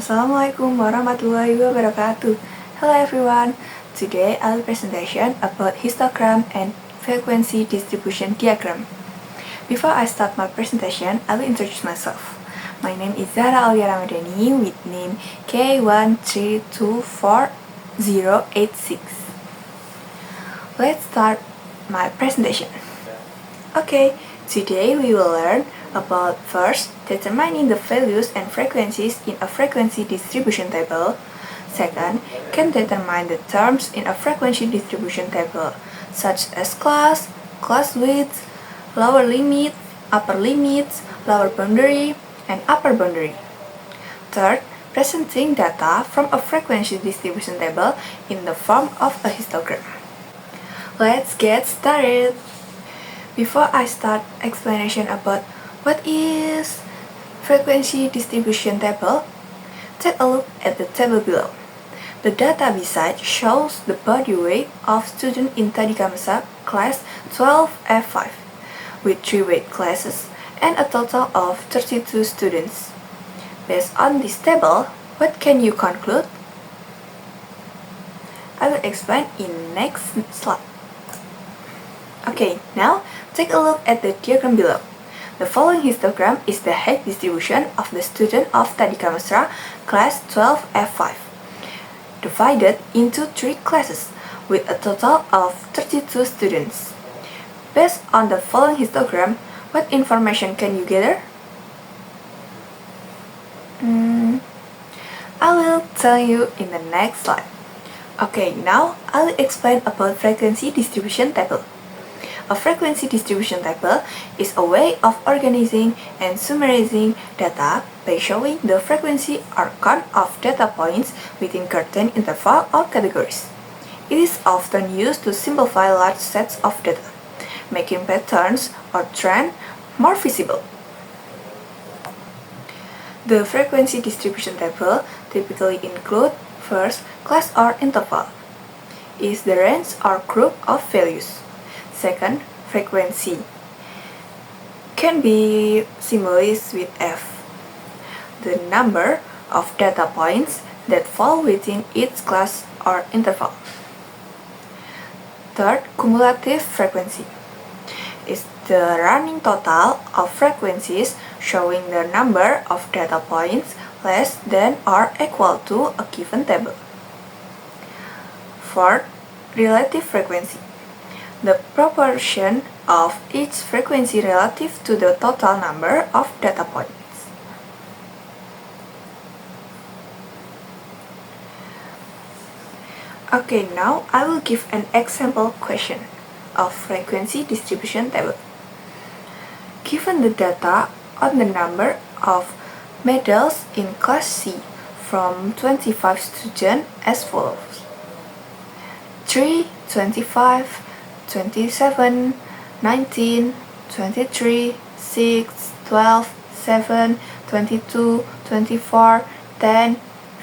Assalamualaikum warahmatullahi wabarakatuh. Hello everyone. Today I'll presentation about histogram and frequency distribution diagram. Before I start my presentation, I will introduce myself. My name is Zahra Aulia Ramadhani with name K1324086. Let's start my presentation. Okay, today we will learn about first, determining the values and frequencies in a frequency distribution table. Second, can determine the terms in a frequency distribution table, such as class width, lower limit, upper limits, lower boundary, and upper boundary. Third, presenting data from a frequency distribution table in the form of a histogram. Let's get started. Before I start explanation about what is frequency distribution table, take a look at the table below. The data beside shows the body weight of student in Tadikamsa class 12F5 with 3 weight classes and a total of 32 students. Based on this table, what can you conclude? I will explain in next slide. Okay, now take a look at the diagram below. The following histogram is the height distribution of the student of Tadikamsa class 12F5, divided into 3 classes with a total of 32 students. Based on the following histogram, what information can you gather? I will tell you in the next slide. Okay, now I will explain about frequency distribution table. A frequency distribution table is a way of organizing and summarizing data by showing the frequency or count of data points within certain interval or categories. It is often used to simplify large sets of data, making patterns or trends more visible. The frequency distribution table typically include first, class or interval, is the range or group of values. Second, frequency can be symbolized with F, the number of data points that fall within each class or interval. Third, cumulative frequency is the running total of frequencies showing the number of data points less than or equal to a given table. Fourth, relative frequency, the proportion of each frequency relative to the total number of data points. Okay, now I will give an example question of frequency distribution table. Given the data on the number of medals in class C from 25 students as follows: 3, 25, 27, 19, 23, 6, 12, 7, 22, 24, 10,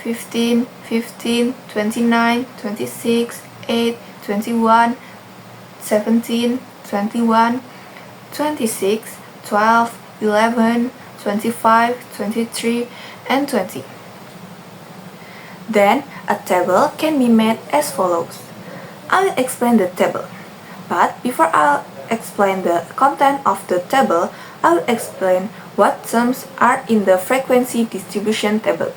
15, 15, 29, 26, 8, 21, 17, 21, 26, 12, 11, 25, 23, and 20. Then a table can be made as follows. I will explain the table, but before I'll explain the content of the table, I will explain what terms are in the frequency distribution table.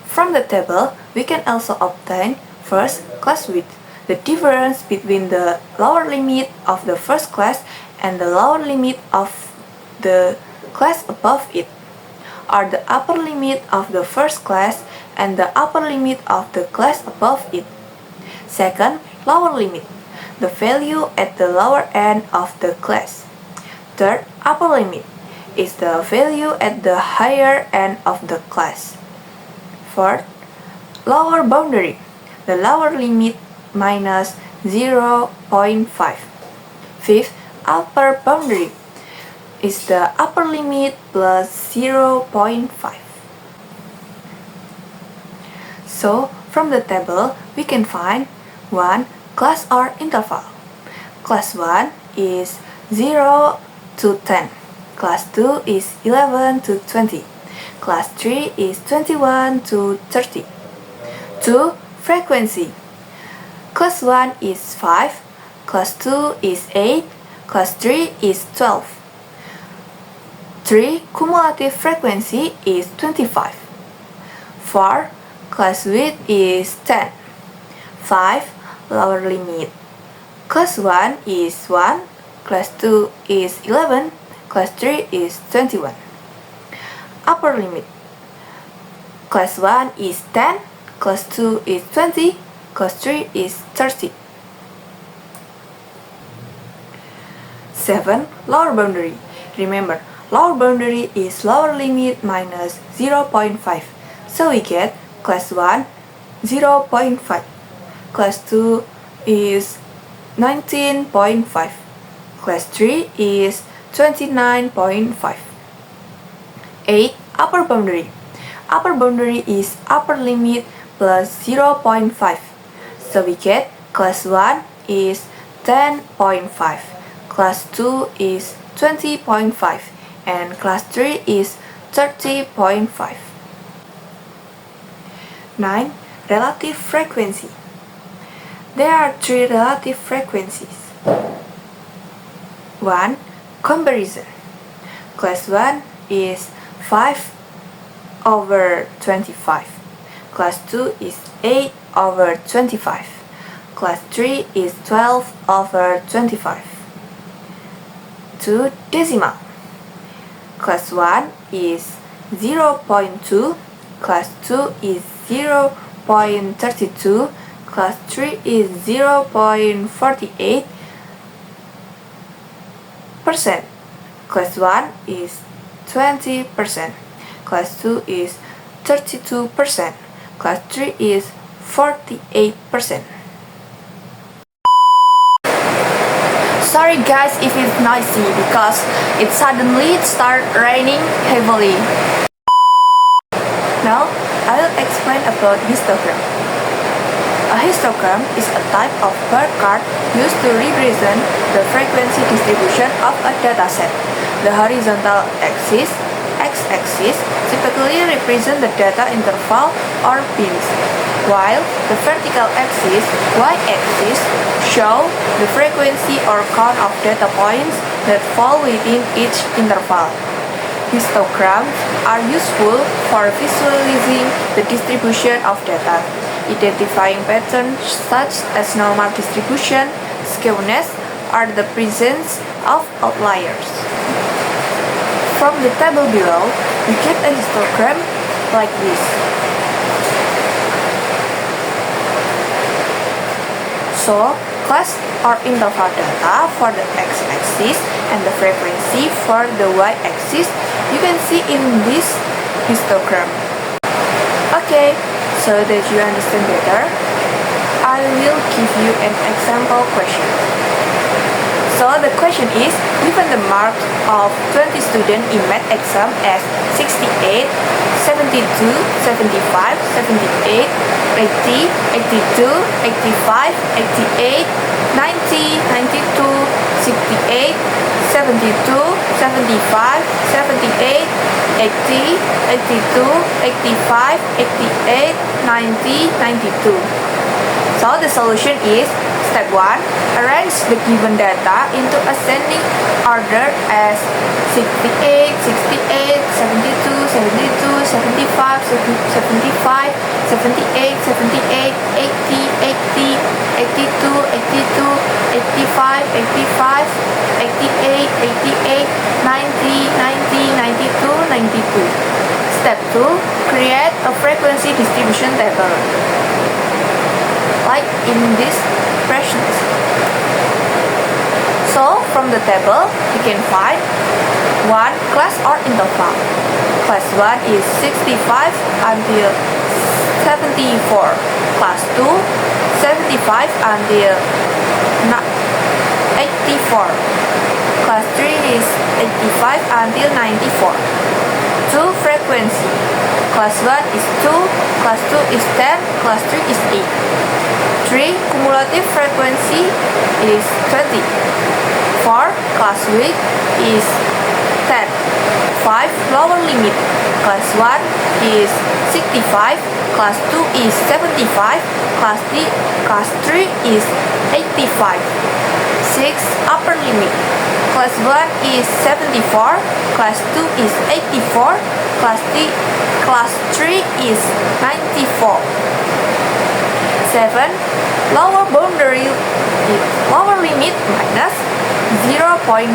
From the table, we can also obtain first, class width, the difference between the lower limit of the first class and the lower limit of the class above it, or the upper limit of the first class and the upper limit of the class above it. Second, lower limit, the value at the lower end of the class. Third, upper limit, is the value at the higher end of the class. Fourth, lower boundary, the lower limit minus 0.5. Fifth, upper boundary, is the upper limit plus 0.5. So, from the table, we can find 1. Class or interval. Class 1 is 0 to 10. Class 2 is 11 to 20. Class 3 is 21 to 30. 2. Frequency. Class 1 is 5, Class 2 is 8, Class 3 is 12. 3. Cumulative frequency is 25. 4. Class width is 10. 5. Lower limit. Class 1 is 1, Class 2 is 11, Class 3 is 21. Upper limit. Class 1 is 10, Class 2 is 20, Class 3 is 30. 7. Lower boundary. Remember, lower boundary is lower limit minus 0.5. So we get Class 1, 0.5. Class 2 is 19.5. Class 3 is 29.5. 8. Upper boundary. Upper boundary is upper limit plus 0.5. So we get Class 1 is 10.5. Class 2 is 20.5. And Class 3 is 30.5. 9. Relative frequency. There are 3 relative frequencies. 1. Comparison. Class 1 is 5 over 25. Class 2 is 8 over 25. Class 3 is 12 over 25. 2. Decimal. Class 1 is 0.2. Class 2 is 0.32. Class 3 is 0.48%. Class 1 is 20%. Class 2 is 32%. Class 3 is 48%. Sorry guys if it's noisy because it suddenly started raining heavily. Now I will explain about histogram. A histogram is a type of bar chart used to represent the frequency distribution of a dataset. The horizontal axis, x-axis, typically represent the data interval or bins, while the vertical axis, y-axis, show the frequency or count of data points that fall within each interval. Histograms are useful for visualizing the distribution of data, identifying patterns such as normal distribution, skewness, or the presence of outliers. From the table below, we get a histogram like this. So, class or interval data for the x-axis and the frequency for the y-axis you can see in this histogram. Okay, so that you understand better, I will give you an example question. So the question is, given the marks of 20 students in math exam as 68, 72, 75, 78, 80, 82, 85, 88, 90, 92, 68, 72, 75, 78, 80, 82, 85, 88, 90, 92. So the solution is step 1. Arrange the given data into ascending order as 68, 68, 72, 72, 75, 75, 78, 78, 80, 80, 82, 82, 85, 85, 88, 88, 90, 90, 92, 92. Step 2. Create a frequency distribution table, like in this expressions. So from the table you can find 1. Class or interval. Class 1 is 65 until 74. Class 2 75 until 84. Class 3 is 85 until 94. 2. Frequency. Class 1 is 2, Class 2 is 10, Class 3 is 8. 3. Cumulative frequency is 20. 4. Class width is 10. 5 lower limit. Class 1 is 65, class 2 is 75, class 3 is 85. 6 upper limit. Class 1 is 74, class 2 is 84, class 3 is 94. 7 lower boundary is lower limit minus 0.5.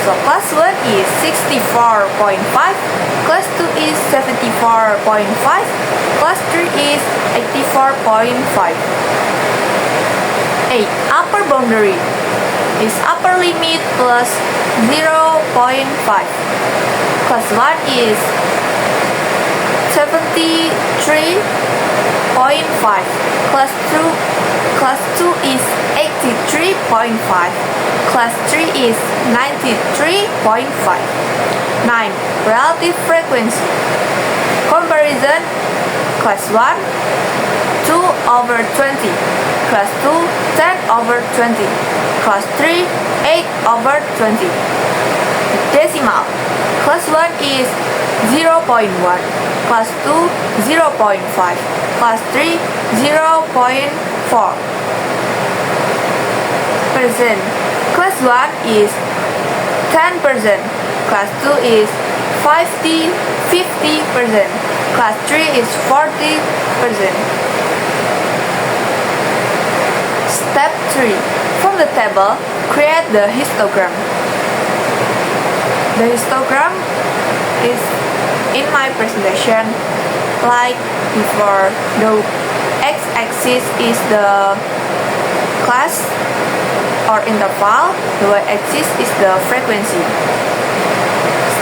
So class 1 is 64.5, class 2 is 74.5, class 3 is 84.5. 8 upper boundary is upper limit plus 0.5. Class 1 is 73.5, class 2 is 83.5, class 3 is 93.5. 9 relative frequency comparison. Class 1 2/20, class 2 10/20, class 3 8/20. Decimal. Class 1 is 0.1, class 2 0.5, class 3 0.4. Percent. Class 1 is 10%, class 2 is 50%, class 3 is 40%. Step 3. From the table, create the histogram. The histogram is in my presentation like before. The x-axis is the class or interval, the y-axis is the frequency.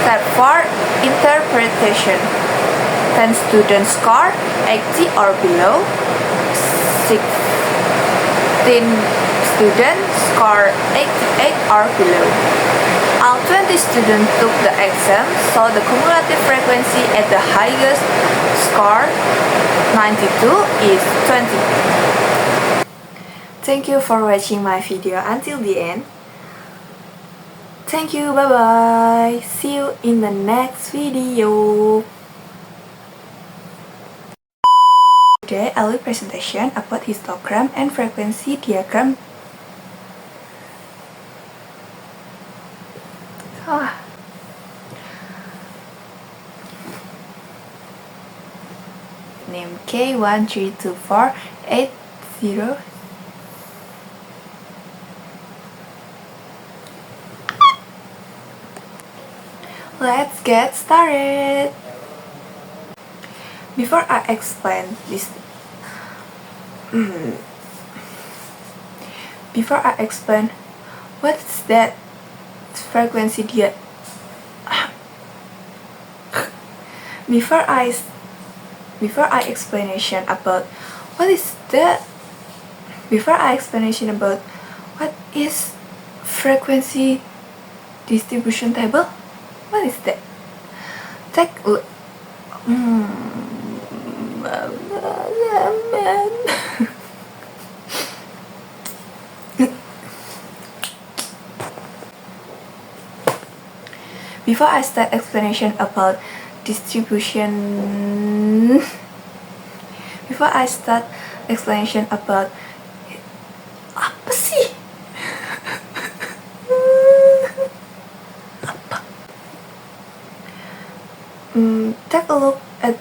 Step 4. Interpretation. 10 students score 80 or below. 16 students score 88 or below. All 20 students took the exam, so the cumulative frequency at the highest score, 92, is 20. Thank you for watching my video until the end. Thank you, bye bye. See you in the next video. Today I will presentation about histogram and frequency diagram. Name K1324880. Let's get started. Before I explain this, what is that frequency before I explanation about what is that, before I explanation about what is frequency distribution table, what is that? Take a look. Before I start explanation about distribution, before I start explanation about apa sih? Apa? Take a look at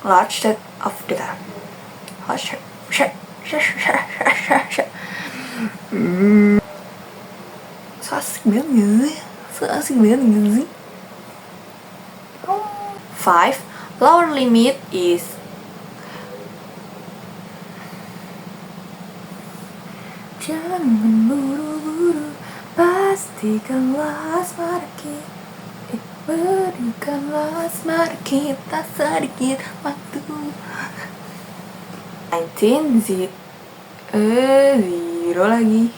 large set of data. Large set. So asik banget sih. 5. Lower limit is jangan buru-buru, pastikanlah asmara kita. Berikanlah asmara kita sedikit waktu. 19 zero lagi.